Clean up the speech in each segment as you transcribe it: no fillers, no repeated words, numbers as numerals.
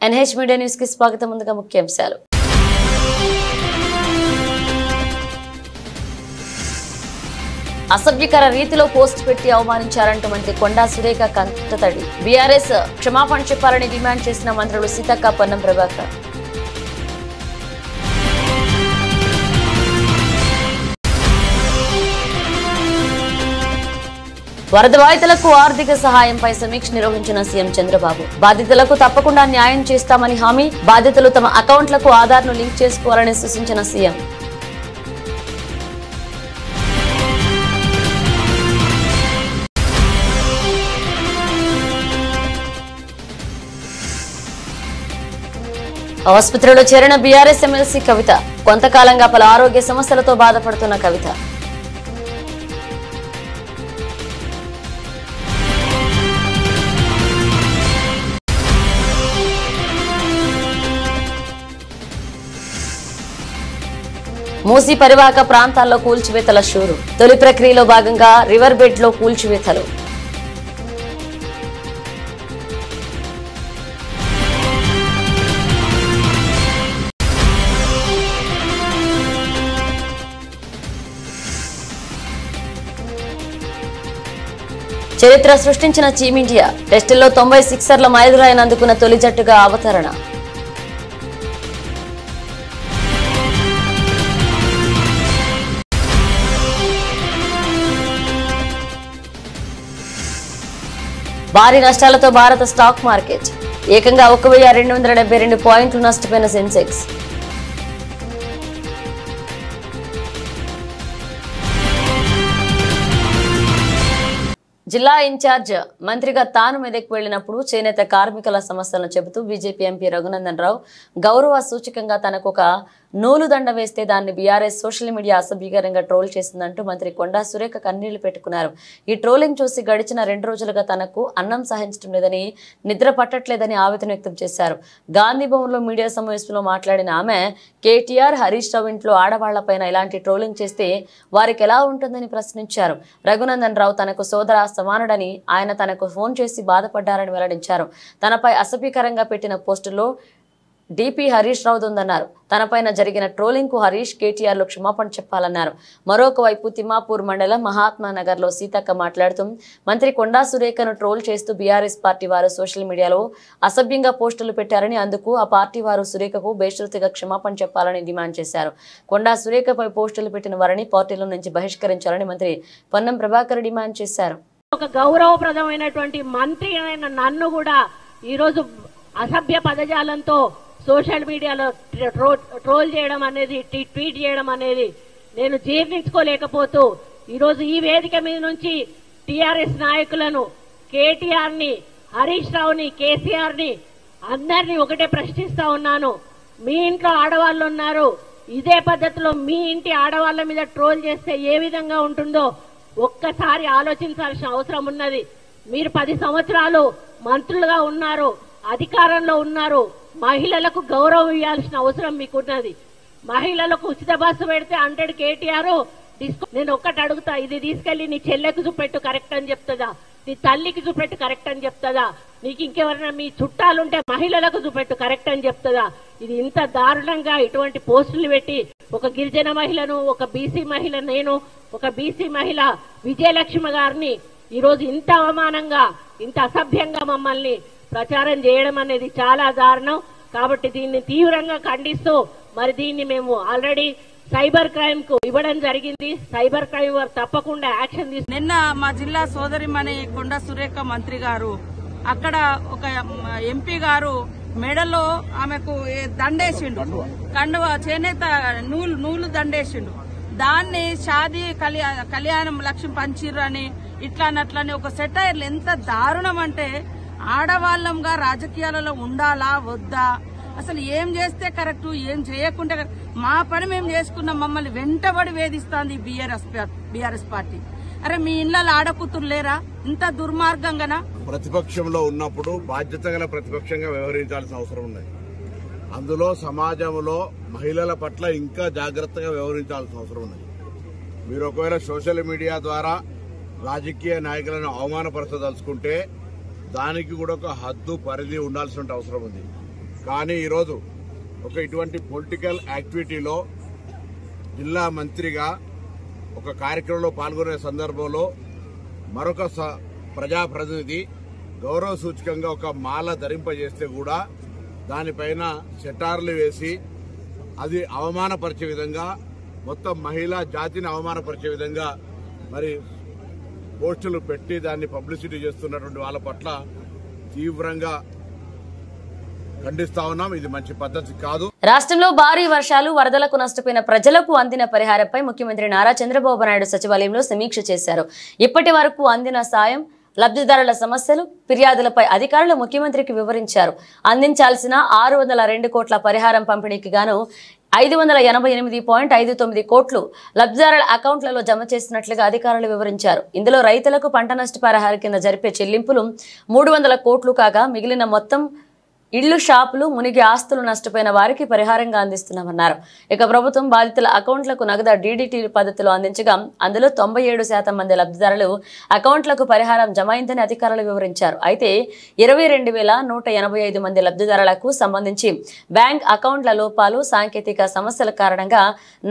NH media news కి స్వాగతం. ముందుగా ముఖ్యాంశాలు. అసభ్యకర రీతిలో పోస్ట్ పెట్టి అవమానించారంటూ మంత్రి కొండా సురేఖ కంటతడి. బీఆర్ఎస్ క్షమాపణ చెప్పాలని డిమాండ్ చేసిన మంత్రులు సీతక్క, పొన్నం ప్రభాకర్. వరద బాధితులకు ఆర్థిక సహాయంపై సమీక్ష నిర్వహించిన సీఎం చంద్రబాబు. బాధితులకు తప్పకుండా న్యాయం చేస్తామని హామీ. బాధితులు తమ అకౌంట్లకు ఆధార్ను లింక్ చేసుకోవాలని సూచించిన సీఎం. ఆసుపత్రిలో చేరిన బీఆర్ఎస్ ఎమ్మెల్సీ కవిత. కొంతకాలంగా పలు ఆరోగ్య సమస్యలతో బాధపడుతున్న కవిత. మూసీ పరివాహక ప్రాంతాల్లో కూల్చివేతల షూరు. తొలి ప్రక్రియలో భాగంగా రివర్ బెడ్ లో కూల్చివేతలు. చరిత్ర సృష్టించిన టీమిండియా. టెస్టుల్లో 90 సిక్సర్ల మైలురాయిని అందుకున్న తొలి జట్టుగా అవతరణ. భారీ నష్టాలతో భారత స్టాక్ మార్కెట్. ఏకంగా 1272 పాయింట్లు నష్టపోయిన సెన్సెక్స్. జిల్లా ఇన్ఛార్జ్ మంత్రిగా తాను మెదక్ వెళ్లినప్పుడు చేనేత కార్మికుల సమస్యలను చెబుతూ బీజేపీ ఎంపీ రఘునందన్ రావు గౌరవ సూచకంగా తనకు ఒక నూలు దండ వేస్తే దాన్ని బీఆర్ఎస్ సోషల్ మీడియా అసభ్యకరంగా ట్రోల్ చేసిందంటూ మంత్రి కొండా సురేఖ కన్నీళ్లు పెట్టుకున్నారు. ఈ ట్రోలింగ్ చూసి గడిచిన 2 రోజులుగా తనకు అన్నం సహించడం లేదని, నిద్ర పట్టట్లేదని ఆవేదన వ్యక్తం చేశారు. గాంధీ భవన్లో మీడియా సమావేశంలో మాట్లాడిన ఆమె కేటీఆర్, హరీష్ రావు ఇంట్లో ఆడవాళ్లపైన ఇలాంటి ట్రోలింగ్ చేస్తే వారికి ఎలా ఉంటుందని ప్రశ్నించారు. రఘునందన్ రావు తనకు సోదర సమానుడని, ఆయన తనకు ఫోన్ చేసి బాధపడ్డారని వెల్లడించారు. తనపై అసభ్యకరంగా పెట్టిన పోస్టులో డీపీ హరీష్ రావు ఉందన్నారు. తనపైన జరిగిన ట్రోలింగ్ కు హరీష్, కేటీఆర్లు క్షమాపణ చెప్పాలన్నారు. మరొక వైపు తిమ్మాపూర్ మండలం మహాత్మానగర్ లో సీతక్క మాట్లాడుతూ మంత్రి కొండా సురేఖను ట్రోల్ చేస్తూ బీఆర్ఎస్ పార్టీ వారు సోషల్ మీడియాలో అసభ్యంగా పోస్టులు పెట్టారని, అందుకు ఆ పార్టీ వారు సురేఖకు బేషరతుగా క్షమాపణ చెప్పాలని డిమాండ్ చేశారు. కొండా సురేఖపై పోస్టులు పెట్టిన వారిని పార్టీల నుంచి బహిష్కరించాలని మంత్రి పొన్నం ప్రభాకర్ డిమాండ్ చేశారు. ఒక గౌరవప్రదమైనటువంటి మంత్రి అయిన నన్ను కూడా ఈరోజు అసభ్య పదజాలంతో సోషల్ మీడియాలో ట్రోల్ చేయడం అనేది, ట్వీట్ చేయడం అనేది నేను జీర్ణించుకోలేకపోతూ ఈరోజు ఈ వేదిక మీద నుంచి టీఆర్ఎస్ నాయకులను, కేటీఆర్ ని, హరీష్ రావుని, కేసీఆర్ ని అందరినీ ఒకటే ప్రశ్నిస్తా ఉన్నాను. మీ ఇంట్లో ఆడవాళ్ళు ఉన్నారు, ఇదే పద్ధతిలో మీ ఇంటి ఆడవాళ్ల మీద ట్రోల్ చేస్తే ఏ విధంగా ఉంటుందో ఒక్కసారి ఆలోచించాల్సిన అవసరం ఉన్నది. మీరు 10 సంవత్సరాలు మంత్రులుగా ఉన్నారు, అధికారంలో ఉన్నారు. మహిళలకు గౌరవం ఇవ్వాల్సిన అవసరం మీకున్నది. మహిళలకు ఉచిత బస్సు పెడితే 100 కేటీఆర్ నేను ఒక్కటి అడుగుతా, ఇది తీసుకెళ్లి నీ చెల్లెకు చూపెట్టు కరెక్ట్ అని చెప్తుందా, నీ తల్లికి చూపెట్టు కరెక్ట్ అని చెప్తుందా, నీకు ఇంకెవరైనా మీ చుట్టాలుంటే మహిళలకు చూపెట్టు కరెక్ట్ అని చెప్తుందా? ఇది ఇంత దారుణంగా ఇటువంటి పోస్టులు పెట్టి ఒక గిరిజన మహిళను, ఒక బీసీ మహిళ, నేను ఒక బీసీ మహిళ విజయలక్ష్మి గారిని ఈరోజు ఇంత అవమానంగా, ఇంత అసభ్యంగా మమ్మల్ని ప్రచారం చేయడం అనేది చాలా దారుణం. కాబట్టి దీన్ని తీవ్రంగా ఖండిస్తూ మరి దీన్ని మేము ఆల్రెడీ సైబర్ క్రైమ్ కు ఇవ్వడం జరిగింది. సైబర్ క్రైమ్ వారు తప్పకుండా యాక్షన్ తీసుకు. నిన్న మా జిల్లా సోదరిమణి కొండా సురేఖ మంత్రి గారు అక్కడ ఒక ఎంపీ గారు మెడలో ఆమెకు దండేసిండు, కండువ చేనేత నూలు దండేసిండు. దాన్ని షాదీ కళ్యాణం లక్ష్మి పంచిర్రు అని ఇట్లా అట్లని ఒక సెటైర్లు. ఎంత దారుణం అంటే ఆడవాళ్ళంగా రాజకీయాలలో ఉండాలా వద్దా, అసలు ఏం చేస్తే కరెక్ట్, ఏం చేయకుండా మా పని మేము చేసుకున్నాం, మమ్మల్ని వెంటబడి వేధిస్తోంది బీఆర్ఎస్ పార్టీ. అరే మీ ఇళ్లలో ఆడకూతురు లేరా? ఇంత దుర్మార్గంగానా? ప్రతిపక్షంలో ఉన్నప్పుడు బాధ్యత గల ప్రతిపక్షంగా వ్యవహరించాల్సిన అవసరం ఉన్నది. అందులో సమాజంలో మహిళల పట్ల ఇంకా జాగ్రత్తగా వ్యవహరించాల్సిన అవసరం ఉన్నది. మీరు ఒకవేళ సోషల్ మీడియా ద్వారా రాజకీయ నాయకులను అవమానపరచదలుచుకుంటే దానికి కూడా ఒక హద్దు పరిధి ఉండాల్సిన అవసరం ఉంది. కానీ ఈరోజు ఒక ఇటువంటి పొలిటికల్ యాక్టివిటీలో జిల్లా మంత్రిగా ఒక కార్యక్రమంలో పాల్గొనే సందర్భంలో మరొక ప్రజాప్రతినిధి గౌరవ సూచకంగా ఒక మాల ధరింపజేస్తే కూడా దానిపైన సెటార్లు వేసి అది అవమానపరిచే విధంగా, మొత్తం మహిళా జాతిని అవమానపరిచే విధంగా మరి పోస్టులు పెట్టి దాన్ని పబ్లిసిటీ చేస్తున్నటువంటి వాళ్ళ పట్ల తీవ్రంగా ఖండిస్తా ఉన్నాం. ఇది మంచి పద్ధతి కాదు. రాష్ట్రంలో భారీ వర్షాలు, వరదలకు నష్టపోయిన ప్రజలకు అందిన పరిహారంపై ముఖ్యమంత్రి నారా చంద్రబాబు నాయుడు సచివాలయంలో సమీక్ష చేశారు. ఇప్పటి వరకు అందిన సాయం, లబ్ధిదారుల సమస్యలు, ఫిర్యాదులపై అధికారులు ముఖ్యమంత్రికి వివరించారు. అందించాల్సిన 602 కోట్ల పరిహారం పంపిణీకి గాను 588.59 కోట్లు లబ్ధిదారుల అకౌంట్లలో జమ చేసినట్లుగా అధికారులు వివరించారు. ఇందులో రైతులకు పంట నష్టపరిహారం కింద జరిపే చెల్లింపులు 300 కోట్లు కాగా మిగిలిన మొత్తం ఇళ్లు, షాపులు మునిగి ఆస్తులు నష్టపోయిన వారికి పరిహారంగా అందిస్తున్నామన్నారు. ఇక ప్రభుత్వం బాధితుల అకౌంట్లకు నగదు డీడీటీ పద్ధతిలో అందించగా అందులో 97% మంది లబ్ధిదారులు అకౌంట్లకు పరిహారం జమ అయిందని అధికారులు వివరించారు. అయితే 22,185 మంది లబ్ధిదారులకు సంబంధించి బ్యాంక్ అకౌంట్ల లోపాలు, సాంకేతిక సమస్యల కారణంగా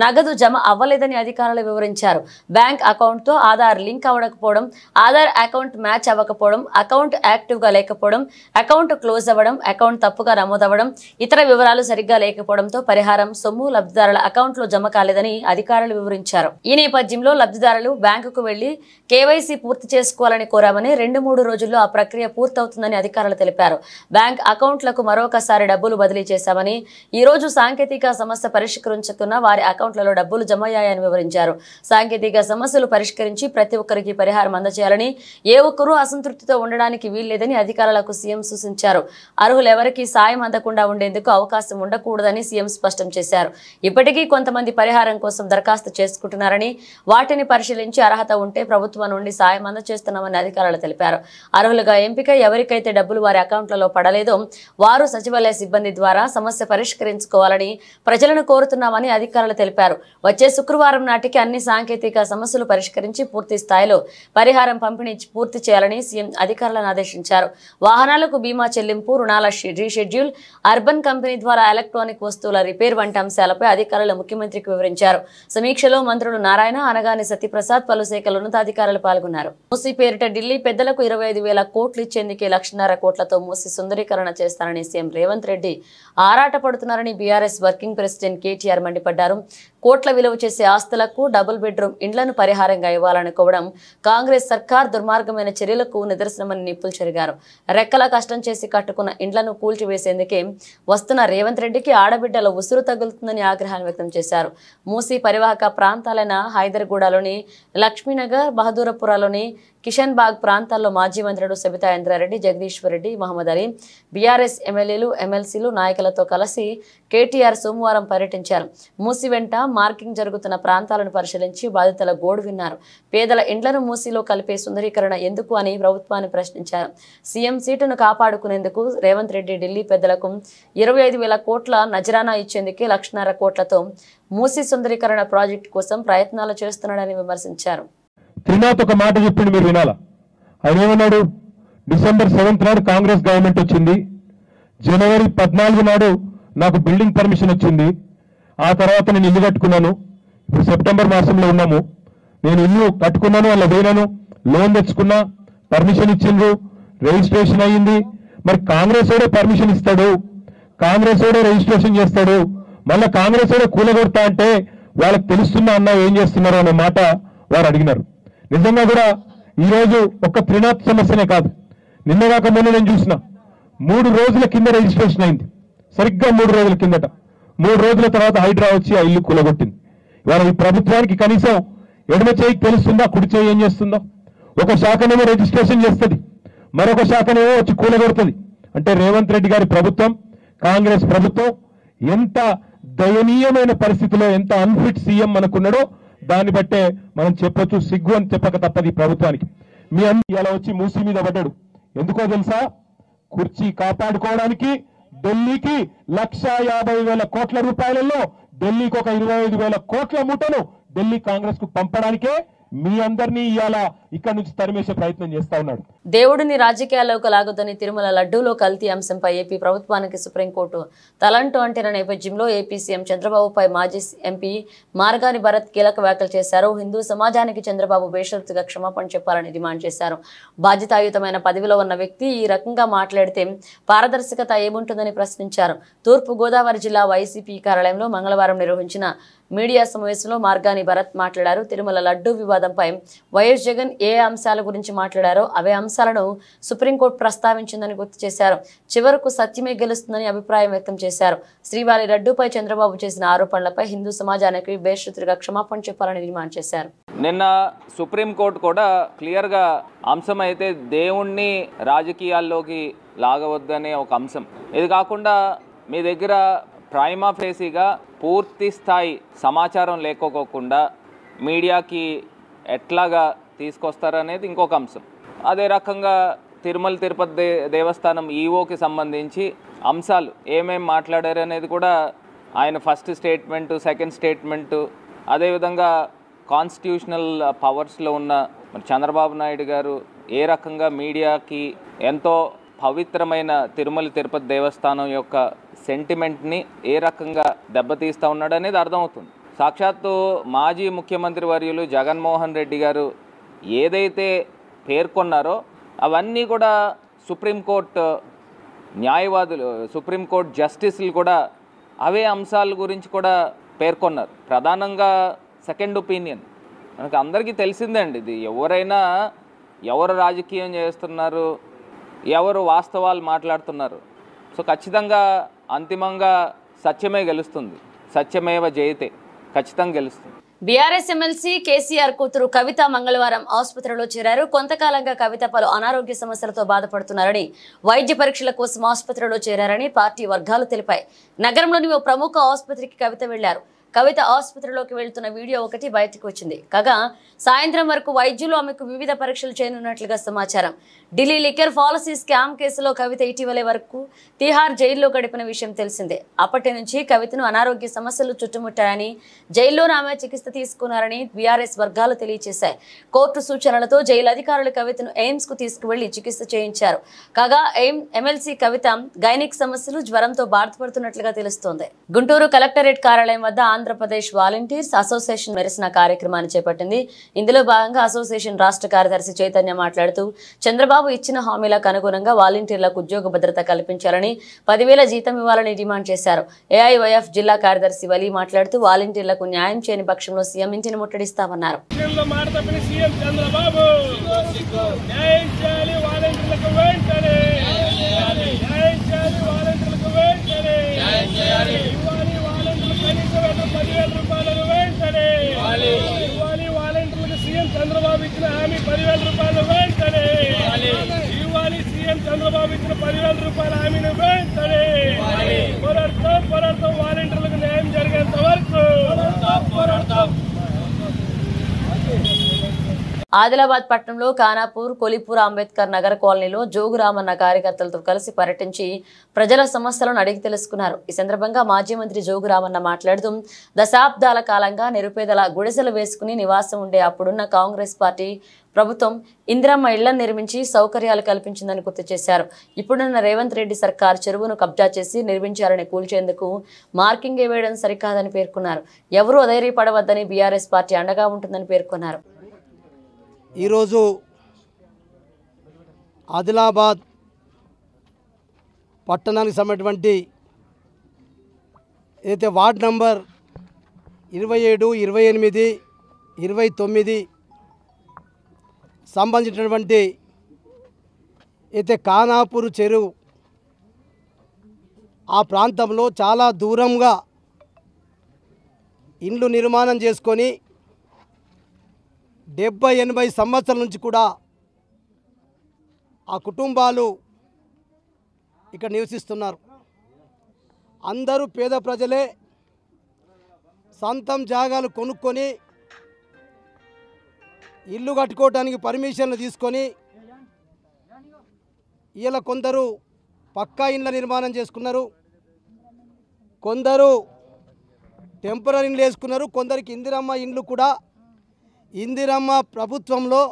నగదు జమ అవ్వలేదని అధికారులు వివరించారు. బ్యాంక్ అకౌంట్తో ఆధార్ లింక్ అవ్వకపోవడం, ఆధార్ అకౌంట్ మ్యాచ్ అవ్వకపోవడం, అకౌంట్ యాక్టివ్గా లేకపోవడం, అకౌంట్ క్లోజ్ అవ్వడం, అకౌంట్ తప్పుగా నమోదవడం, ఇతర వివరాలు సరిగ్గా లేకపోవడంతో పరిహారం సొమ్ము లబ్ధిదారుల అకౌంట్లో జమ కాలేదని అధికారులు వివరించారు. ఈ నేపథ్యంలో లబ్ధిదారులు బ్యాంకుకు వెళ్లి కేవైసీ పూర్తి చేసుకోవాలని కోరామని, 2-3 రోజుల్లో ఆ ప్రక్రియ పూర్తవుతుందని అధికారులు తెలిపారు. బ్యాంక్ అకౌంట్లకు మరొకసారి డబ్బులు బదిలీ చేశామని, ఈ రోజు సాంకేతిక సమస్య పరిష్కరించుకున్న వారి అకౌంట్లలో డబ్బులు జమ అయ్యాయని వివరించారు. సాంకేతిక సమస్యలు పరిష్కరించి ప్రతి ఒక్కరికి పరిహారం అందజేయాలని, ఏ ఒక్కరూ అసంతృప్తితో ఉండడానికి వీల్లేదని అధికారులకు సీఎం సూచించారు. అర్హులు ఎవరికి సాయం అందకుండా ఉండేందుకు అవకాశం ఉండకూడదని సీఎం స్పష్టం చేశారు. ఇప్పటికీ కొంతమంది పరిహారం కోసం దరఖాస్తు చేసుకుంటున్నారని, వాటిని పరిశీలించి అర్హత ఉంటే ప్రభుత్వం నుండి సాయం అందజేస్తున్నామని అధికారులు తెలిపారు. అర్హులుగా ఎంపిక ఎవరికైతే డబ్బులు వారి అకౌంట్లలో పడలేదో వారు సచివాలయ సిబ్బంది ద్వారా సమస్య పరిష్కరించుకోవాలని ప్రజలను కోరుతున్నామని అధికారులు తెలిపారు. వచ్చే శుక్రవారం నాటికి అన్ని సాంకేతిక సమస్యలు పరిష్కరించి పూర్తి స్థాయిలో పరిహారం పంపిణీ పూర్తి చేయాలని సీఎం అధికారులను ఆదేశించారు. వాహనాలకు బీమా చెల్లింపు, రుణాల రీషెడ్యూల్, అర్బన్ కంపెనీ ద్వారా ఎలక్ట్రానిక్ వస్తువుల రిపేర్ వంటి అంశాలపై అధికారులు ముఖ్యమంత్రికి వివరించారు. సమీక్షలో మంత్రులు నారాయణ, అనగాని సత్యప్రసాద్, పలు శాఖల ఉన్నతాధికారులు పాల్గొన్నారు. మూసీ పేరిట ఢిల్లీ పెద్దలకు 25,000 కోట్లు ఇచ్చేందుకే 1,50,000 కోట్లతో మూసీ సుందరీకరణ చేస్తారని సీఎం రేవంత్ రెడ్డి ఆరాటపడుతున్నారని బీఆర్ఎస్ వర్కింగ్ ప్రెసిడెంట్ కేటీఆర్ మండిపడ్డారు. కోట్ల విలువ చేసే ఆస్తులకు డబుల్ బెడ్రూమ్ ఇండ్లను పరిహారంగా ఇవ్వాలనుకోవడం కాంగ్రెస్ సర్కార్ దుర్మార్గమైన చర్యలకు నిదర్శనమని నిప్పులు చెరిగారు. రెక్కల కష్టం చేసి కట్టుకున్న ఇండ్లను కూల్చివేసేందుకే వస్తున్న రేవంత్ రెడ్డికి ఆడబిడ్డల ఉసురు తగులుతుందని ఆగ్రహాన్ని వ్యక్తం చేశారు. మూసీ పరివాహక ప్రాంతాలైన హైదర్గూడలోని లక్ష్మీనగర్, బహదూరపురాలోని కిషన్ బాగ్ ప్రాంతాల్లో మాజీ మంత్రులు సబితా ఇంద్రారెడ్డి, జగదీశ్వర్ రెడ్డి, మహమ్మద్ అలీ, బీఆర్ఎస్ ఎమ్మెల్యేలు, ఎమ్మెల్సీలు, నాయకులతో కలిసి కేటీఆర్ సోమవారం పర్యటించారు. మూసీ వెంట మార్కింగ్ జరుగుతున్న ప్రాంతాలను పరిశీలించి బాధితుల గోడు విన్నారు. పేదల ఇండ్లను మూసీలో కలిపే సుందరీకరణ ఎందుకు అని ప్రభుత్వాన్ని ప్రశ్నించారు. సీఎం సీటును కాపాడుకునేందుకు రేవంత్ రెడ్డి ఢిల్లీ పెద్దలకు 25,000 కోట్ల నజరానా ఇచ్చేందుకే 1,50,000 కోట్లతో మూసీ సుందరీకరణ ప్రాజెక్టు కోసం ప్రయత్నాలు చేస్తున్నాడని విమర్శించారు. త్రినాథ్ ఒక మాట చెప్పిండు, మీరు వినాలా. ఆయన ఏమన్నాడు? December 7th నాడు కాంగ్రెస్ గవర్నమెంట్ వచ్చింది, January 14 నాడు నాకు బిల్డింగ్ పర్మిషన్ వచ్చింది, ఆ తర్వాత నేను ఇల్లు కట్టుకున్నాను. ఇప్పుడు సెప్టెంబర్ మాసంలో ఉన్నాము, నేను ఇల్లు కట్టుకున్నాను, అలా పోయినాను, లోన్ తెచ్చుకున్నా, పర్మిషన్ ఇచ్చిండ్రు, రిజిస్ట్రేషన్ అయ్యింది. మరి కాంగ్రెస్ ఓడే పర్మిషన్ ఇస్తాడు, కాంగ్రెస్ ఓడే రిజిస్ట్రేషన్ చేస్తాడు, మళ్ళీ కాంగ్రెస్ ఓడే కూలగొడతా అంటే వాళ్ళకి తెలుస్తున్నా అన్న ఏం చేస్తున్నారు అనే మాట వారు అడిగినారు. నిజంగా కూడా ఈరోజు ఒక్క త్రినాథ్ సమస్యనే కాదు, నిన్నగాక మొన్న నేను చూసిన 3 రోజుల కింద రిజిస్ట్రేషన్ అయింది, సరిగ్గా 3 రోజుల కిందట. 3 రోజుల తర్వాత హైడ్రా వచ్చి ఆ ఇల్లు కూలగొట్టింది. ఇవాళ ఈ ప్రభుత్వానికి కనీసం ఎడమ చేయికి తెలుస్తుందా, కుడి చేయి ఏం చేస్తుందో? ఒక శాఖనేమో రిజిస్ట్రేషన్ చేస్తుంది, మరొక శాఖనేమో వచ్చి కూలగొడుతుంది. అంటే రేవంత్ రెడ్డి గారి ప్రభుత్వం, కాంగ్రెస్ ప్రభుత్వం ఎంత దయనీయమైన పరిస్థితిలో, ఎంత అన్ఫిట్ సీఎం అనుకున్నాడో దాన్ని బట్టే మనం చెప్పొచ్చు. సిగ్గు అని చెప్పక తప్పది ఈ ప్రభుత్వానికి. మీ అన్ని ఇలా వచ్చి మూసీ మీద పడ్డాడు. ఎందుకో తెలుసా? కుర్చీ కాపాడుకోవడానికి ఢిల్లీకి 1,50,000 కోట్ల రూపాయలలో ఢిల్లీకి ఒక 25,000 కోట్ల మూటను ఢిల్లీ కాంగ్రెస్ కు పంపడానికే మీ అందరినీ ఇవాళ ఇక్కడ నుంచి తరిమేసే ప్రయత్నం చేస్తా ఉన్నాడు. దేవుడిని రాజకీయాల్లోకి లాగొద్దని తిరుమల లడ్డూలో కల్తీ అంశంపై ఏపీ ప్రభుత్వానికి సుప్రీంకోర్టు తలంటూ అంటున్న నేపథ్యంలో ఏపీ సీఎం చంద్రబాబుపై మాజీ ఎంపీ మార్గాని భరత్ కీలక వ్యాఖ్యలు చేశారు. హిందూ సమాజానికి చంద్రబాబు బేషరతుగా క్షమాపణ చెప్పాలని డిమాండ్ చేశారు. బాధ్యతాయుతమైన పదవిలో ఉన్న వ్యక్తి ఈ రకంగా మాట్లాడితే పారదర్శకత ఏముంటుందని ప్రశ్నించారు. తూర్పు గోదావరి జిల్లా వైసీపీ కార్యాలయంలో మంగళవారం నిర్వహించిన మీడియా సమావేశంలో మార్గాని భరత్ మాట్లాడారు. తిరుమల లడ్డూ వివాదంపై వైఎస్ జగన్ ఏ అంశాల గురించి మాట్లాడారో అవే అంశాలను సుప్రీంకోర్టు ప్రస్తావించిందని గుర్తు చేశారు. చివరకు సత్యమే గెలుస్తుందని అభిప్రాయం వ్యక్తం చేశారు. శ్రీవారి లడ్డూపై చంద్రబాబు చేసిన ఆరోపణలపై హిందూ సమాజానికి బేషరతుగా క్షమాపణ చెప్పాలని డిమాండ్ చేశారు. నిన్న సుప్రీంకోర్టు కూడా క్లియర్గా అంశం అయితే దేవుణ్ణి రాజకీయాల్లోకి లాగవద్దనే ఒక అంశం. ఇది కాకుండా మీ దగ్గర ప్రైమా ఫేసీగా పూర్తి స్థాయి సమాచారం లేకోకుండా మీడియాకి ఎట్లాగా తీసుకొస్తారనేది ఇంకొక అంశం. అదే రకంగా తిరుమల తిరుపతి దేవస్థానం ఈఓకి సంబంధించి అంశాలు ఏమేమి మాట్లాడారు అనేది కూడా ఆయన ఫస్ట్ స్టేట్మెంటు, సెకండ్ స్టేట్మెంటు, అదేవిధంగా కాన్స్టిట్యూషనల్ పవర్స్లో ఉన్న చంద్రబాబు నాయుడు గారు ఏ రకంగా మీడియాకి ఎంతో పవిత్రమైన తిరుమల తిరుపతి దేవస్థానం యొక్క సెంటిమెంట్ని ఏ రకంగా దెబ్బతీస్తూ ఉన్నాడు అనేది అర్థమవుతుంది. సాక్షాత్తు మాజీ ముఖ్యమంత్రి వర్యులు జగన్మోహన్ రెడ్డి గారు ఏదైతే పేర్కొన్నారో అవన్నీ కూడా సుప్రీంకోర్టు న్యాయవాదులు, సుప్రీంకోర్టు జస్టిస్లు కూడా అవే అంశాల గురించి కూడా పేర్కొన్నారు. ప్రధానంగా సెకండ్ ఒపీనియన్ మనకు అందరికీ తెలిసిందండి. ఇది ఎవరైనా ఎవరు రాజకీయం చేస్తున్నారు, ఎవరు వాస్తవాలు మాట్లాడుతున్నారు. సో ఖచ్చితంగా అంతిమంగా సత్యమే గెలుస్తుంది. సత్యమేవ జయతే, ఖచ్చితంగా గెలుస్తుంది. బీఆర్ఎస్ ఎమ్మెల్సీ కేసీఆర్ కూతురు కవిత మంగళవారం ఆసుపత్రిలో చేరారు. కొంతకాలంగా కవిత పలు అనారోగ్య సమస్యలతో బాధపడుతున్నారని, వైద్య పరీక్షల కోసం ఆసుపత్రిలో చేరారని పార్టీ వర్గాలు తెలిపాయి. నగరంలోని ఓ ప్రముఖ ఆసుపత్రికి కవిత వెళ్లారు. కవిత ఆసుపత్రిలోకి వెళ్తున్న వీడియో ఒకటి బయటకు వచ్చింది. కాగా సాయంత్రం వరకు వైద్యులు ఆమెకు వివిధ పరీక్షలు చేయనున్నట్లుగా సమాచారం. ఢిల్లీ లిక్కర్ పాలసీ స్కామ్ కేసులో కవిత ఇటీవలే వరకు తిహార్ జైల్లో గడిపిన విషయం తెలిసిందే. అప్పటి నుంచి కవితను అనారోగ్య సమస్యలు చుట్టుముట్టాయని, జైల్లోనే ఆమె చికిత్స తీసుకున్నారని బీఆర్ఎస్ వర్గాలు తెలియజేశాయి. కోర్టు సూచనలతో జైలు అధికారులు కవితను ఎయిమ్స్ కు తీసుకువెళ్లి చికిత్స చేయించారు. కాగా ఎమ్మెల్సీ కవిత గైనిక్ సమస్యలు, జ్వరంతో బాధపడుతున్నట్లుగా తెలుస్తోంది. గుంటూరు కలెక్టరేట్ కార్యాలయం వద్ద ఆంధ్రప్రదేశ్ వాలంటీర్స్ అసోసియేషన్ మెరిసిన కార్యక్రమాన్ని చేపట్టింది. ఇందులో భాగంగా అసోసియేషన్ రాష్ట్ర కార్యదర్శి చైతన్య మాట్లాడుతూ, చంద్రబాబు ఇచ్చిన హామీలకు అనుగుణంగా వాలంటీర్లకు ఉద్యోగ భద్రత కల్పించాలని, 10,000 జీతం ఇవ్వాలని డిమాండ్ చేశారు. ఏఐవైఎఫ్ జిల్లా కార్యదర్శి వలి మాట్లాడుతూ, వాలంటీర్లకు న్యాయం చేయని పక్షంలో సీఎం ఇంటిని ముట్టడిస్తామన్నారు. చంద్రబాబు ఇచ్చిన హామీ 10,000 రూపాయలు వెంటనే ఇవ్వాలి. సీఎం చంద్రబాబు ఇచ్చిన 10,000 రూపాయల హామీని వెంటనే పోరాడతాం. వాలంటీర్లకు న్యాయం జరిగేంత వరకు పోరాడతాం. ఆదిలాబాద్ పట్టణంలో ఖానాపూర్, కొలిపూర్, అంబేద్కర్ నగర్ కాలనీలో జోగురామన్న కార్యకర్తలతో కలిసి పర్యటించి ప్రజల సమస్యలను అడిగి తెలుసుకున్నారు. ఈ సందర్భంగా మాజీ మంత్రి జోగురామన్న మాట్లాడుతూ, దశాబ్దాల కాలంగా నిరుపేదల గుడిసెలు వేసుకుని నివాసం ఉండే అప్పుడున్న కాంగ్రెస్ పార్టీ ప్రభుత్వం ఇందిరమ్మ ఇళ్లను నిర్మించి సౌకర్యాలు కల్పించిందని గుర్తు చేశారు. ఇప్పుడున్న రేవంత్ రెడ్డి సర్కార్ చెరువును కబ్జా చేసి నిర్మించాలని కూల్చేందుకు మార్కింగ్ వేయడం సరికాదని పేర్కొన్నారు. ఎవరూ అధైర్యపడవద్దని బీఆర్ఎస్ పార్టీ అండగా ఉంటుందని పేర్కొన్నారు. ఈరోజు ఆదిలాబాద్ పట్టణానికి సంబంధించినటువంటి ఏదైతే వార్డ్ నంబర్ 27, 28, 29 సంబంధించినటువంటి అయితే ఖానాపూర్ చెరువు ఆ ప్రాంతంలో చాలా దూరంగా ఇండ్లు నిర్మాణం చేసుకొని 70-80 సంవత్సరాల నుంచి కూడా ఆ కుటుంబాలు ఇక్కడ నివసిస్తున్నారు. అందరూ పేద ప్రజలే. సొంతం జాగాలు కొనుక్కొని ఇల్లు కట్టుకోవడానికి పర్మిషన్లు తీసుకొని ఇలా కొందరు పక్కా ఇండ్ల నిర్మాణం చేసుకున్నారు, కొందరు టెంపరీ ఇండ్లు వేసుకున్నారు, కొందరికి ఇందిరమ్మ ఇండ్లు కూడా ఇందిరమ్మ ప్రభుత్వంలో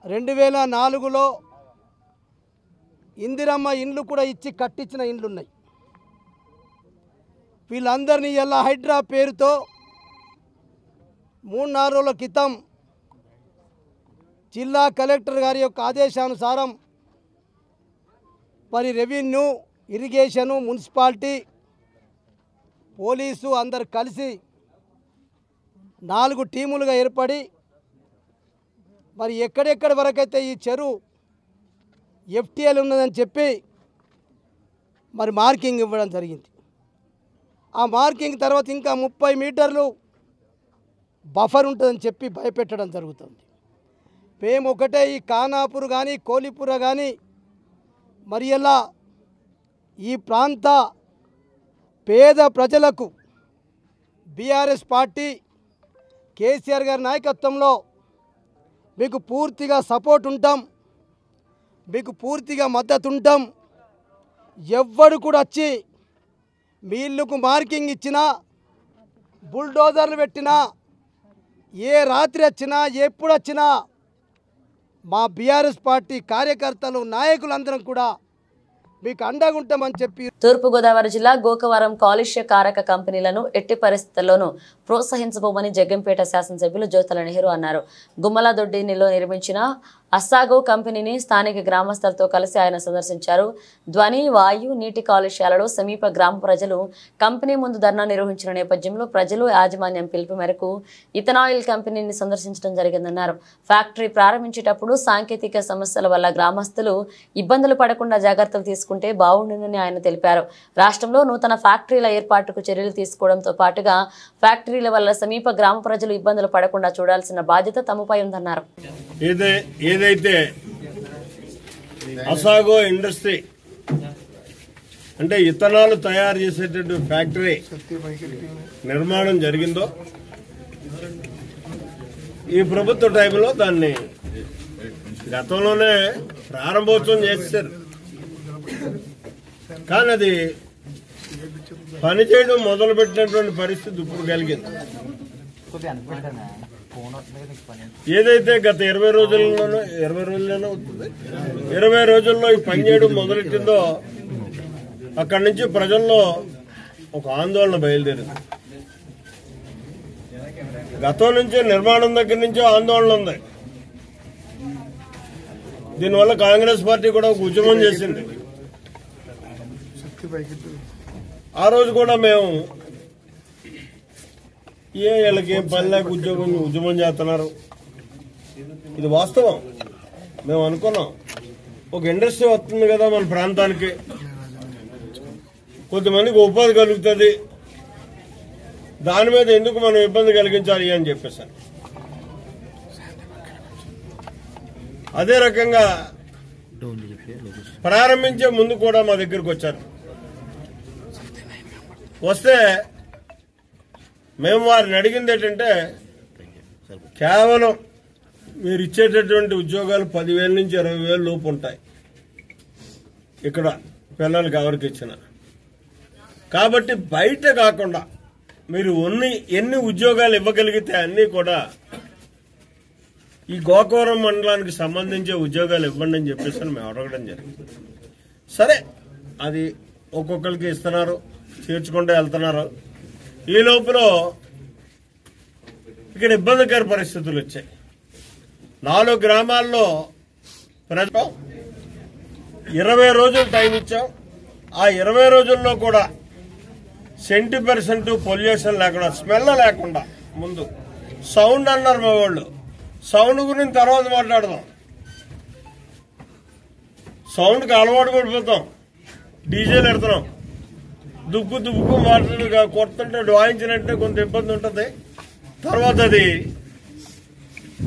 2004లో ఇందిరమ్మ ఇండ్లు కూడా ఇచ్చి కట్టించిన ఇండ్లు ఉన్నాయి. వీళ్ళందరినీ ఇలా హైడ్రా పేరుతో 3-4 రోజుల క్రితం జిల్లా కలెక్టర్ గారి యొక్క ఆదేశానుసారం మరి రెవెన్యూ, ఇరిగేషను, మున్సిపాలిటీ, పోలీసు అందరు కలిసి 4 టీములుగా ఏర్పడి మరి ఎక్కడెక్కడి వరకైతే ఈ చెరువు ఎఫ్టీఎల్ ఉన్నదని చెప్పి మరి మార్కింగ్ ఇవ్వడం జరిగింది. ఆ మార్కింగ్ తర్వాత ఇంకా 30 మీటర్లు బఫర్ ఉంటుందని చెప్పి భయపెట్టడం జరుగుతుంది. మేము ఒకటే ఈ ఖానాపూర్ కానీ కోలిపుర కానీ మరి ఇలా ఈ ప్రాంత పేద ప్రజలకు బీఆర్ఎస్ పార్టీ కేసీఆర్ గారి నాయకత్వంలో మీకు పూర్తిగా సపోర్ట్ ఉంటాం, మీకు పూర్తిగా మద్దతు ఉంటాం. ఎవ్వడు కూడా వచ్చి మీ ఇల్లుకు మార్కింగ్ ఇచ్చినా, బుల్డోజర్లు పెట్టినా, ఏ రాత్రి వచ్చినా ఎప్పుడు వచ్చినా మా బీఆర్ఎస్ పార్టీ కార్యకర్తలు, నాయకులందరం కూడా మీకు అండగా ఉంటామని చెప్పి. తూర్పుగోదావరి జిల్లా గోకవరం కాలుష్య కారక కంపెనీలను ఎట్టి పరిస్థితుల్లోనూ ప్రోత్సహించబోమని జగ్గంపేట శాసనసభ్యులు జ్యోతుల నెహ్రూ అన్నారు. గుమ్మలదొడ్డిలో నిర్మించిన అస్సాగో కంపెనీని స్థానిక గ్రామస్తులతో కలిసి ఆయన సందర్శించారు. ధ్వని, వాయు, నీటి కాలుష్యాలలో సమీప గ్రామ ప్రజలు కంపెనీ ముందు ధర్నా నిర్వహించిన నేపథ్యంలో ప్రజలు యాజమాన్యం పిలుపు మేరకు ఇథనాయిల్ కంపెనీని సందర్శించడం జరిగిందన్నారు. ఫ్యాక్టరీ ప్రారంభించేటప్పుడు సాంకేతిక సమస్యల వల్ల గ్రామస్తులు ఇబ్బందులు పడకుండా జాగ్రత్తలు తీసుకుంటే బాగుంటుందని ఆయన తెలిపారు. రాష్ట్రంలో నూతన ఫ్యాక్టరీల ఏర్పాటుకు చర్యలు తీసుకోవడంతో పాటుగా ఫ్యాక్టరీల వల్ల సమీప గ్రామ ప్రజలు ఇబ్బందులు పడకుండా చూడాల్సిన బాధ్యత తమపై ఉందన్నారు. ఏదైతే అసాగో ఇండస్ట్రీ అంటే ఇథనాల్ తయారు చేసేటటువంటి ఫ్యాక్టరీ నిర్మాణం జరిగిందో ఈ ప్రభుత్వ టైంలో దాన్ని గతంలోనే ప్రారంభోత్సవం చేశారు. కానీ అది పనిచేయడం మొదలుపెట్టినటువంటి పరిస్థితి ఇప్పుడు కలిగింది. ఏదైతే గత 20 రోజుల్లోనూ 20 రోజుల్లో ఈ పనిచేయడం మొదలెట్టిందో అక్కడి నుంచి ప్రజల్లో ఒక ఆందోళన బయలుదేరింది. గతం నుంచి నిర్మాణం దగ్గర నుంచి ఆందోళన ఉంది. దీనివల్ల కాంగ్రెస్ పార్టీ కూడా ఒక ఉద్యమం చేసింది. ఆ రోజు కూడా మేము వీళ్ళకి ఏం పని లేక ఉద్యమం చేస్తున్నారు, ఇది వాస్తవం. మేము అనుకున్నాం ఒక ఇండస్ట్రీ వస్తుంది కదా మన ప్రాంతానికి, కొంతమందికి ఉపాధి కలుగుతుంది, దాని మీద ఎందుకు మనం ఇబ్బంది కలిగించాలి అని చెప్పేసాను. అదే రకంగా ప్రారంభించే ముందు కూడా మా దగ్గరకు వచ్చారు. వస్తే మేము వారిని అడిగింది ఏంటంటే, కేవలం మీరు ఇచ్చేటటువంటి ఉద్యోగాలు 10,000 నుంచి 20,000 లోపు ఉంటాయి ఇక్కడ పిల్లలకి ఎవరికి ఇచ్చిన. కాబట్టి బయట కాకుండా మీరు ఎన్ని ఉద్యోగాలు ఇవ్వగలిగితే అన్నీ కూడా ఈ గోకవరం మండలానికి సంబంధించే ఉద్యోగాలు ఇవ్వండి అని చెప్పేసి మేము అడగడం జరిగింది. సరే, అది ఒక్కొక్కరికి ఇస్తున్నారు, చేర్చుకుంటూ వెళ్తున్నారు. ఈ లోపల ఇక్కడ ఇబ్బందికర పరిస్థితులు వచ్చాయి. 4 గ్రామాల్లో ప్రజలు 20 రోజులు టైం ఇచ్చాం. ఆ 20 రోజుల్లో కూడా 70% పొల్యూషన్ లేకుండా, స్మెల్ లేకుండా, ముందు సౌండ్ అన్నారు మా వాళ్ళు. సౌండ్ గురించి తర్వాత మాట్లాడదాం. సౌండ్కి అలవాటు పడిపోతాం, డీజేలు పెడుతున్నాం, దుక్కు మాట్లాడు కొడుతుంటే వాయించినట్టే కొంత ఇబ్బంది ఉంటుంది. తర్వాత అది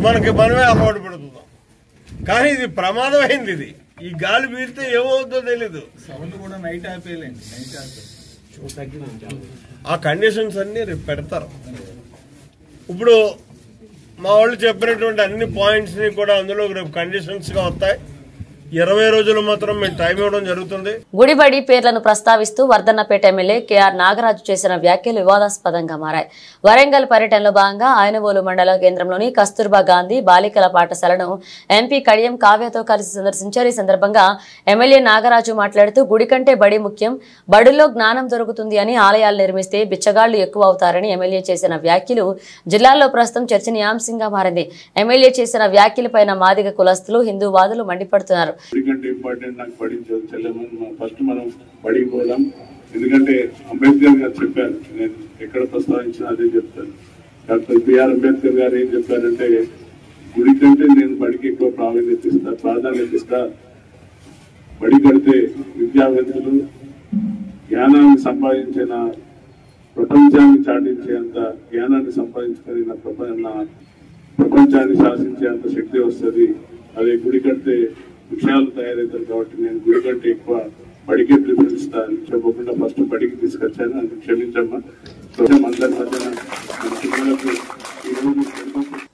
మనమే అలవాటు పడుతున్నాం. కానీ ఇది ప్రమాదం అయింది. ఇది ఈ గాలి పీలితే ఏమవుతుందో తెలీదు. సౌండ్ కూడా నైట్ ఆపేయాలండి. ఆ కండిషన్స్ అన్ని రేపు పెడతారు. ఇప్పుడు మా వాళ్ళు చెప్పినటువంటి అన్ని పాయింట్స్ ని కూడా అందులో రేపు కండిషన్స్ గా వస్తాయి. 20 రోజులు మాత్రం మేము టైం ఇవ్వడం జరుగుతుంది. గుడిబడి పేర్లను ప్రస్తావిస్తూ వర్ధన్నపేట ఎమ్మెల్యే కేఆర్ నాగరాజు చేసిన వ్యాఖ్యలు వివాదాస్పదంగా మారాయి. వరంగల్ పర్యటనలో భాగంగా ఆయనవోలు మండల కేంద్రంలోని కస్తూర్బా గాంధీ బాలికల పాఠశాలను ఎంపీ కడియం కావ్యతో కలిసి సందర్శించారు. ఈ సందర్భంగా ఎమ్మెల్యే నాగరాజు మాట్లాడుతూ గుడి కంటే బడి ముఖ్యం, బడుల్లో జ్ఞానం దొరుకుతుంది అని ఆలయాలు నిర్మిస్తే బిచ్చగాళ్లు ఎక్కువ అవుతారని ఎమ్మెల్యే చేసిన వ్యాఖ్యలు జిల్లాలో ప్రస్తుతం చర్చనీయాంశంగా మారింది. ఎమ్మెల్యే చేసిన వ్యాఖ్యలపైన మాదిగ కులస్తులు, హిందూవాదులు మండిపడుతున్నారు. ఇంపార్టెంట్ నాకు బడి చదివాము. ఫస్ట్ మనం బడికి పోదాం. ఎందుకంటే అంబేద్కర్ గారు చెప్పారు, నేను ఎక్కడ ప్రస్తావించినా అదే చెప్తాను. డాక్టర్ బిఆర్ అంబేద్కర్ గారు ఏం చెప్పారంటే, గుడి కంటే నేను బడికి ఎక్కువ ప్రాధాన్యత ఇస్తా. బడి కడితే విద్యావేత్తలు జ్ఞానాన్ని సంపాదించిన, ప్రపంచాన్ని చాటించేంత జ్ఞానాన్ని సంపాదించుకొని నా ప్రపంచాన్ని శాసించేంత శక్తి వస్తుంది. అదే గుడి కడితే విషయాలు తయారవుతారు. కాబట్టి నేను గుడి కంటే ఎక్కువ బడికే ప్రిఫరెన్స్ ఇస్తాను. చెప్పకుండా ఫస్ట్ బడికి తీసుకొచ్చాను, అందుకు క్షమించమ్మా. అందరి మధ్యన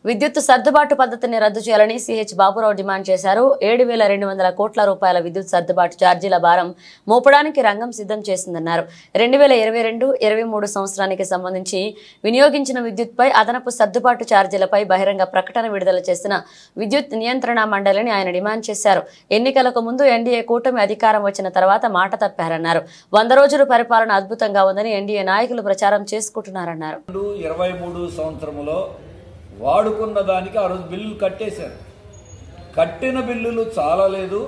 విద్యుత్ సర్దుబాటు పద్ధతిని రద్దు చేయాలని సిహెచ్ బాబురావు డిమాండ్ చేశారు. 7,200 కోట్ల రూపాయల విద్యుత్ సర్దుబాటు ఛార్జీల భారం మోపడానికి రంగం సిద్ధం చేసిందన్నారు. 2022-23 సంవత్సరానికి సంబంధించి వినియోగించిన విద్యుత్పై అదనపు సర్దుబాటు ఛార్జీలపై బహిరంగ ప్రకటన విడుదల చేసిన విద్యుత్ నియంత్రణ మండలిని ఆయన డిమాండ్ చేశారు. ఎన్నికలకు ముందు ఎన్డీఏ కూటమి అధికారం వచ్చిన తర్వాత మాట తప్పారన్నారు. 100 రోజుల పరిపాలన అద్భుతంగా ఉందని ఎన్డీఏ నాయకులు ప్రచారం చేసుకుంటున్నారన్నారు. 23 సంవత్సరంలో వాడుకున్న దానికి ఆ రోజు బిల్లులు కట్టేశారు. కట్టిన బిల్లులు చాలలేదు,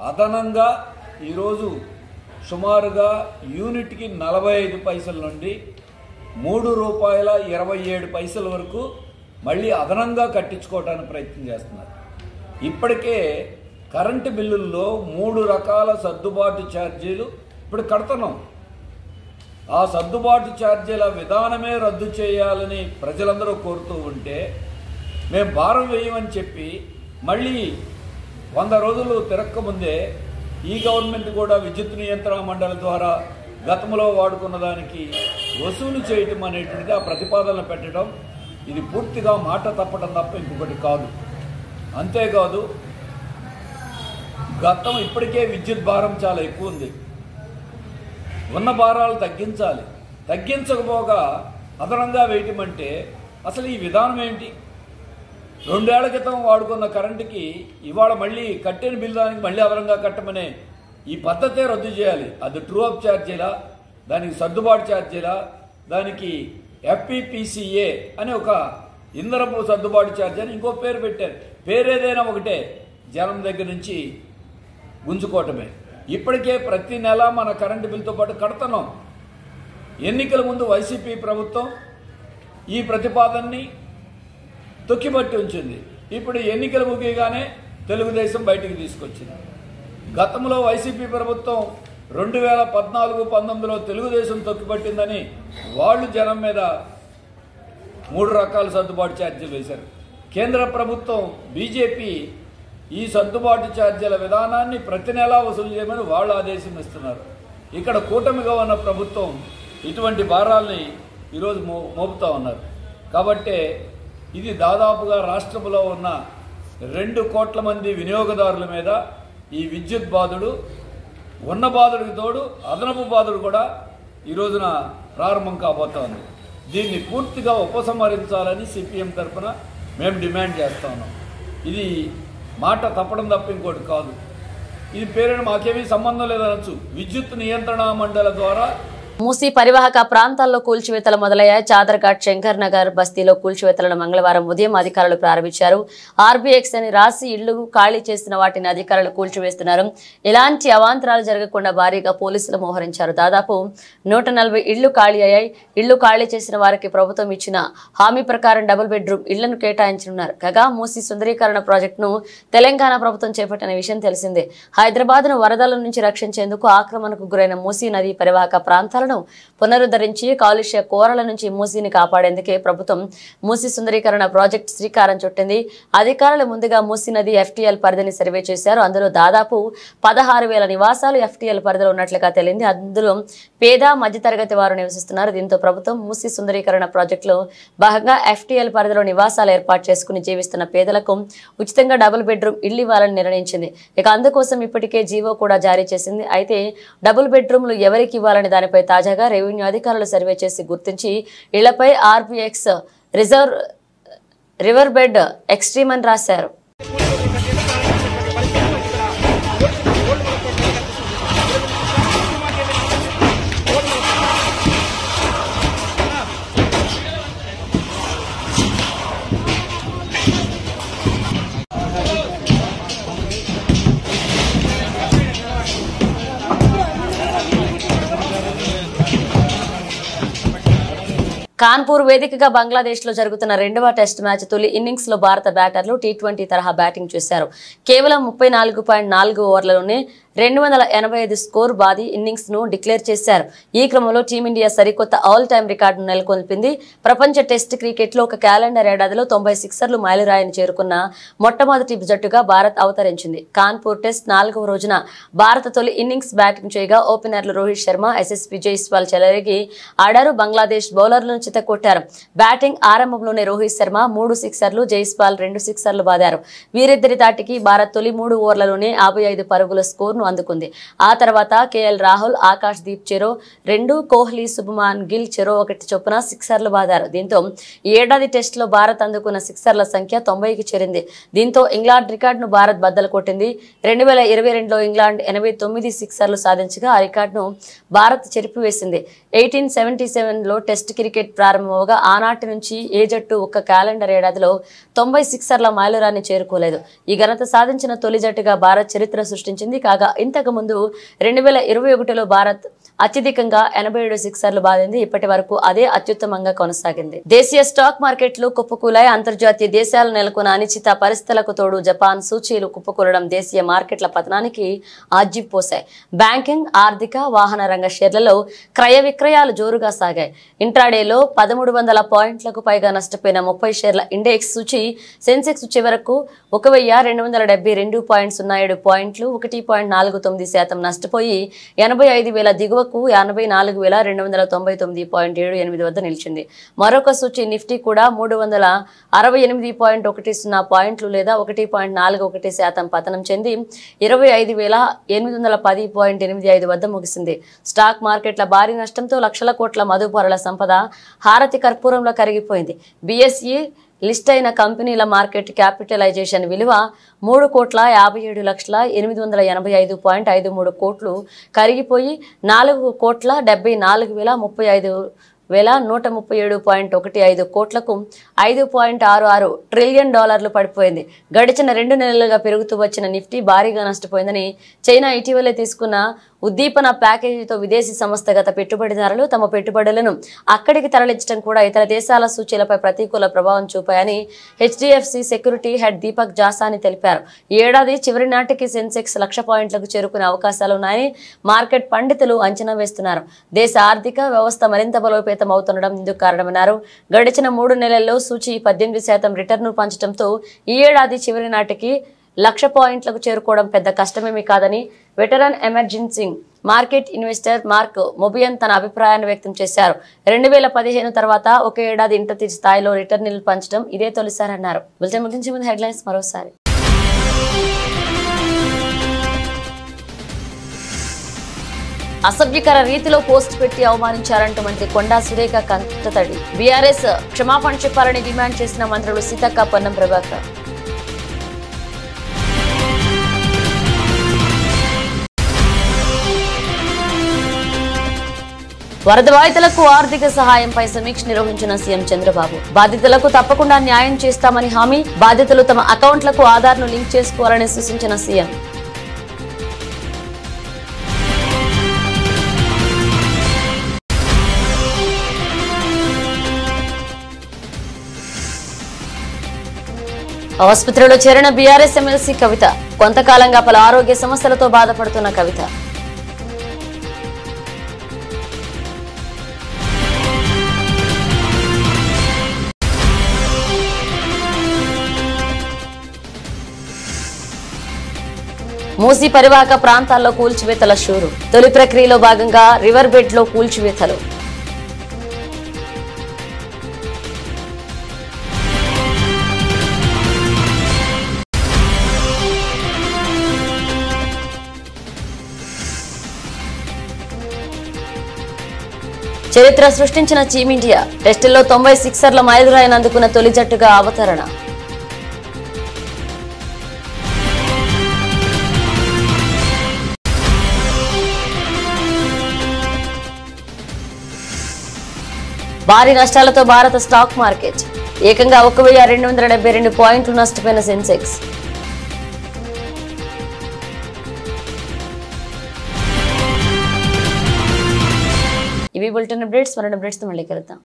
అదనంగా ఈరోజు సుమారుగా యూనిట్కి 45 పైసల నుండి ₹3.27 వరకు మళ్ళీ అదనంగా కట్టించుకోవడానికి ప్రయత్నం చేస్తున్నారు. ఇప్పటికే కరెంటు బిల్లుల్లో 3 రకాల సర్దుబాటు ఛార్జీలు ఇప్పుడు కడుతున్నాం. ఆ సర్దుబాటు ఛార్జీల విధానమే రద్దు చేయాలని ప్రజలందరూ కోరుతూ ఉంటే మేము భారం వేయమని చెప్పి మళ్ళీ 100 రోజులు తిరక్కముందే ఈ గవర్నమెంట్ కూడా విద్యుత్ నియంత్రణ మండలి ద్వారా గతంలో వాడుకున్న దానికి వసూలు చేయటం అనేటువంటిది ఆ ప్రతిపాదనలు పెట్టడం, ఇది పూర్తిగా మాట తప్పడం తప్ప ఇంకొకటి కాదు. అంతేకాదు, గతం ఇప్పటికే విద్యుత్ భారం చాలా ఎక్కువ ఉంది. ఉన్న భారాలు తగ్గించాలి. తగ్గించకపోగా అదనంగా వేయటం అంటే అసలు ఈ విధానం ఏంటి? 2 ఏళ్ల క్రితం వాడుకున్న కరెంటుకి ఇవాళ మళ్ళీ కట్టిన బిల్ దానికి మళ్ళీ అదనంగా కట్టమనే ఈ పద్ధతే రద్దు చేయాలి. అది ట్రూ అప్ ఛార్జీలా, దానికి సర్దుబాటు ఛార్జీలా, దానికి FPPCA అని ఒక ఇంధనపు సర్దుబాటు ఛార్జీ అని ఇంకో పేరు పెట్టారు. పేరేదైనా ఒకటే, జనం దగ్గర నుంచి గుంజుకోవటమే. ఇప్పటికే ప్రతి నెల మన కరెంటు బిల్తో పాటు కడుతున్నాం. ఎన్నికల ముందు వైసీపీ ప్రభుత్వం ఈ ప్రతిపాదనని తొక్కిపట్టి ఉంచింది. ఇప్పుడు ఎన్నికలు ముగియగానే తెలుగుదేశం బయటికి తీసుకొచ్చింది. గతంలో వైసీపీ ప్రభుత్వం 2014-19లో తెలుగుదేశం తొక్కిపట్టిందని వాళ్ళు జనం మీద 3 రకాల సర్దుబాటు ఛార్జీలు వేశారు. కేంద్ర ప్రభుత్వం బీజేపీ ఈ సర్దుబాటు ఛార్జీల విధానాన్ని ప్రతి నెలా వసూలు చేయమని వాళ్ళు ఆదేశం ఇస్తున్నారు. ఇక్కడ కూటమిగా ఉన్న ప్రభుత్వం ఇటువంటి భారాల్ని ఈరోజు మోపుతా ఉన్నారు. కాబట్టి ఇది దాదాపుగా రాష్ట్రంలో ఉన్న 2 కోట్ల మంది వినియోగదారుల మీద ఈ విద్యుత్ బాధుడు, ఉన్న బాధుడికి తోడు అదనపు బాధుడు కూడా ఈ రోజున ప్రారంభం కాబోతోంది. దీన్ని పూర్తిగా ఉపసంహరించాలని సిపిఎం తరఫున మేము డిమాండ్ చేస్తా ఉన్నాం. ఇది మాట తప్పడం తప్ప ఇంకోటి కాదు. ఇది పేరుని మాకేమీ సంబంధం లేదనొచ్చు. విద్యుత్ నియంత్రణ మండలి ద్వారా మూసీ పరివాహక ప్రాంతాల్లో కూల్చివేతలు మొదలయ్యాయి. చాదర్ఘాట్, శంకర్ నగర్ బస్తీలో కూల్చివేతలను మంగళవారం ఉదయం అధికారులు ప్రారంభించారు. RBX అని రాసి ఇళ్లు ఖాళీ చేసిన వాటిని అధికారులు కూల్చివేస్తున్నారు. ఎలాంటి అవాంతరాలు జరగకుండా భారీగా పోలీసులు మోహరించారు. దాదాపు 140 ఇళ్లు ఖాళీ అయ్యాయి. ఇళ్లు ఖాళీ చేసిన వారికి ప్రభుత్వం ఇచ్చిన హామీ ప్రకారం డబుల్ బెడ్రూమ్ ఇళ్లను కేటాయించనున్నారు. కాగా మూసీ సుందరీకరణ ప్రాజెక్టును తెలంగాణ ప్రభుత్వం చేపట్టిన విషయం తెలిసిందే. హైదరాబాద్ను వరదల నుంచి రక్షించేందుకు ఆక్రమణకు గురైన మూసీ నది పరివాహక ప్రాంతాలను పునరుద్ధరించి కాలుష్య కోరల నుంచి మూసీని కాపాడేందుకే ప్రభుత్వం మూసీ సుందరీకరణ ప్రాజెక్టు శ్రీకారం చుట్టింది. అధికారులు ముందుగా మూసీ నది FTL పరిధిని సర్వే చేశారు. అందులో దాదాపు 16,000 నివాసాలు FTL పరిధిలో ఉన్నట్లుగా తేలింది. అందులో పేద మధ్యతరగతి వారు నివసిస్తున్నారు. దీంతో ప్రభుత్వం మూసీ సుందరీకరణ ప్రాజెక్టులో భాగంగా FTL పరిధిలో నివాసాలు ఏర్పాటు చేసుకుని జీవిస్తున్న పేదలకు ఉచితంగా డబుల్ బెడ్రూమ్ ఇళ్లు ఇవ్వాలని నిర్ణయించింది. ఇక అందుకోసం ఇప్పటికే జీవో కూడా జారీ చేసింది. అయితే డబుల్ బెడ్రూమ్లు ఎవరికి ఇవ్వాలని దానిపై తాజాగా రెవెన్యూ అధికారులు సర్వే చేసి గుర్తించి ఇళ్లపై RBX రివర్ బెడ్ ఎక్స్ట్రీమ్ అని రాశారు. కాన్పూర్ వేదికగా బంగ్లాదేశ్ లో జరుగుతున్న 2వ టెస్ట్ మ్యాచ్ తొలి ఇన్నింగ్స్ లో భారత బ్యాటర్లు T20 తరహా బ్యాటింగ్ చేశారు. కేవలం 34.4 ఓవర్లలోనే 285 స్కోర్ బాది ఇన్నింగ్స్ ను డిక్లేర్ చేశారు. ఈ క్రమంలో టీమిండియా సరికొత్త ఆల్ టైమ్ రికార్డును నెలకొల్పింది. ప్రపంచ టెస్ట్ క్రికెట్ లో ఒక క్యాలెండర్ ఏడాదిలో 90 సిక్సర్లు మైలురాయిని చేరుకున్న మొట్టమొదటి జట్టుగా భారత్ అవతరించింది. కాన్పూర్ టెస్ట్ 4వ రోజున భారత తొలి ఇన్నింగ్స్ బ్యాటింగ్ చేయగా ఓపెనర్లు రోహిత్ శర్మ, SSP జైస్వాల్ చెలరేగి ఆడారు. బంగ్లాదేశ్ బౌలర్లను చితకొట్టారు. బ్యాటింగ్ ఆరంభంలోనే రోహిత్ శర్మ 3 సిక్సర్లు, జైస్వాల్ 2 సిక్సర్లు బాదారు. వీరిద్దరి దాటికి భారత్ తొలి 3 ఓవర్లలోనే 55 పరుగుల స్కోర్ అందుకుంది. ఆ తర్వాత KL రాహుల్, ఆకాష్ దీప్ చెరో 2, కోహ్లీ, శుభమాన్ గిల్ చెరో 1 చొప్పున సిక్సర్లు బాదారు. దీంతో ఈ ఏడాది టెస్ట్ లో భారత్ అందుకున్న సిక్సర్ల సంఖ్య 90కి చేరింది. దీంతో ఇంగ్లాండ్ రికార్డును భారత్ బద్దలు కొట్టింది. 2022లో ఇంగ్లాండ్ 89 సిక్సర్లు సాధించగా ఆ రికార్డును భారత్ చెరిపివేసింది. 1877లో టెస్ట్ క్రికెట్ ప్రారంభమవగా ఆనాటి నుంచి ఏ జట్టు ఒక్క క్యాలెండర్ ఏడాదిలో 90 సిక్సర్ల మైలురాయిని చేరుకోలేదు. ఈ ఘనత సాధించిన తొలి జట్టుగా భారత్ చరిత్ర సృష్టించింది. కాగా ఇంతకు ముందు 2021లో భారత్ అత్యధికంగా 87 సిక్సర్లు బాదింది. ఇప్పటి వరకు అదే అత్యుత్తమంగా కొనసాగింది. దేశీయ స్టాక్ మార్కెట్లు కుప్పకూలాయి. అంతర్జాతీయ దేశాలు నెలకొన్న అనిశ్చిత పరిస్థితులకు తోడు జపాన్ సూచీలు కుప్పకూలడం దేశీయ మార్కెట్ల పతనానికి ఆజ్యం పోశాయి. బ్యాంకింగ్, ఆర్థిక, వాహన రంగ షేర్లలో క్రయ విక్రయాలు జోరుగా సాగాయి. ఇంట్రాడేలో 1300 పాయింట్లకు పైగా నష్టపోయిన 30 షేర్ల ఇండెక్స్ సూచీ సెన్సెక్స్ చివరకు 1272.07 పాయింట్లు 1.49% నష్టపోయి 85,000 దిగువకు 84,299.78 వద్ద నిలిచింది. మరొక సూచీ నిఫ్టీ కూడా 368.10 పాయింట్లు లేదా 1.41% పతనం చెంది 25,810.85 వద్ద ముగిసింది. స్టాక్ మార్కెట్ల భారీ నష్టంతో లక్షల కోట్ల మదుపరుల సంపద హారతి కర్పూరంలో కరిగిపోయింది. BSE లిస్ట్ అయిన కంపెనీల మార్కెట్ క్యాపిటలైజేషన్ విలువ 3,57,885.53 కోట్లు కరిగిపోయి 4,74,34,137.15 కోట్లకు 5.66 ట్రిలియన్ డాలర్లు పడిపోయింది. గడిచిన 2 నెలలుగా పెరుగుతూ వచ్చిన నిఫ్టీ భారీగా నష్టపోయిందని చైనా ఇటీవలే తీసుకున్న ఉద్దీపన ప్యాకేజీతో విదేశీ సంస్థగత పెట్టుబడిదారులు తమ పెట్టుబడులను అక్కడికి తరలించడం కూడా ఇతర దేశాల సూచీలపై ప్రతికూల ప్రభావం చూపాయని HDFC సెక్యూరిటీ హెడ్ దీపక్ జాసాని తెలిపారు. ఈ ఏడాది చివరి నాటికి సెన్సెక్స్ 1,00,000 పాయింట్లకు చేరుకునే అవకాశాలున్నాయని మార్కెట్ పండితులు అంచనా వేస్తున్నారు. దేశ ఆర్థిక వ్యవస్థ మరింత బలోపేతం అవుతుండడం ఇందుకు కారణమన్నారు. గడిచిన 3 నెలల్లో సూచీ 18% రిటర్ను పంచడంతో ఈ ఏడాది చివరి నాటికి 1,00,000 పాయింట్లకు చేరుకోవడం పెద్ద కష్టమేమీ కాదని veteran emerging market investor Mark Mobius తన అభిప్రాయాన్ని వ్యక్తం చేశారు. 2015 తర్వాత ఒక ఏడాది ఇంత స్థాయిలో రిటర్న్లు పంచడం ఇదే తొలిసారి అన్నారు. బులెటిన్ ముగించే ముందు హెడ్లైన్స్ మరోసారి. అసభ్యకర రీతిలో పోస్ట్ పెట్టి అవమానించారంటూ మంత్రి కొండా సురేఖ కంటతడి. బీఆర్ఎస్ క్షమాపణ చెప్పాలని డిమాండ్ చేసిన మంత్రులు సీతక్క, పొన్నం ప్రభాకర్. వరద బాధితులకు ఆర్థిక సహాయంపై సమీక్ష నిర్వహించిన సీఎం చంద్రబాబు. బాధితులకు తప్పకుండా న్యాయం చేస్తామని హామీ. బాధితులు తమ అకౌంట్లకు ఆధార్ను లింక్ చేసుకోవాలని సూచించిన సీఎం. ఆసుపత్రిలో చేరిన బీఆర్ఎస్ ఎమ్మెల్సీ కవిత. కొంతకాలంగా పలు ఆరోగ్య సమస్యలతో బాధపడుతున్న కవిత. మూసీ పరివాహక ప్రాంతాల్లో కూల్చివేతల షూరు. తొలి ప్రక్రియలో భాగంగా రివర్ బెడ్ లో కూల్చివేతలు. చరిత్ర సృష్టించిన టీమిండియా టెస్టుల్లో 90 సిక్సర్ల మైలురాయిని అందుకున్న తొలి జట్టుగా అవతరణ. భారీ నష్టాలతో భారత స్టాక్ మార్కెట్ ఏకంగా 1272 పాయింట్లు నష్టపోయిన సెన్సెక్స్. ఇవి బులెటిన్ అప్డేట్స్. మరిన్ని అప్డేట్స్ తో మళ్ళీ కలుద్దాం.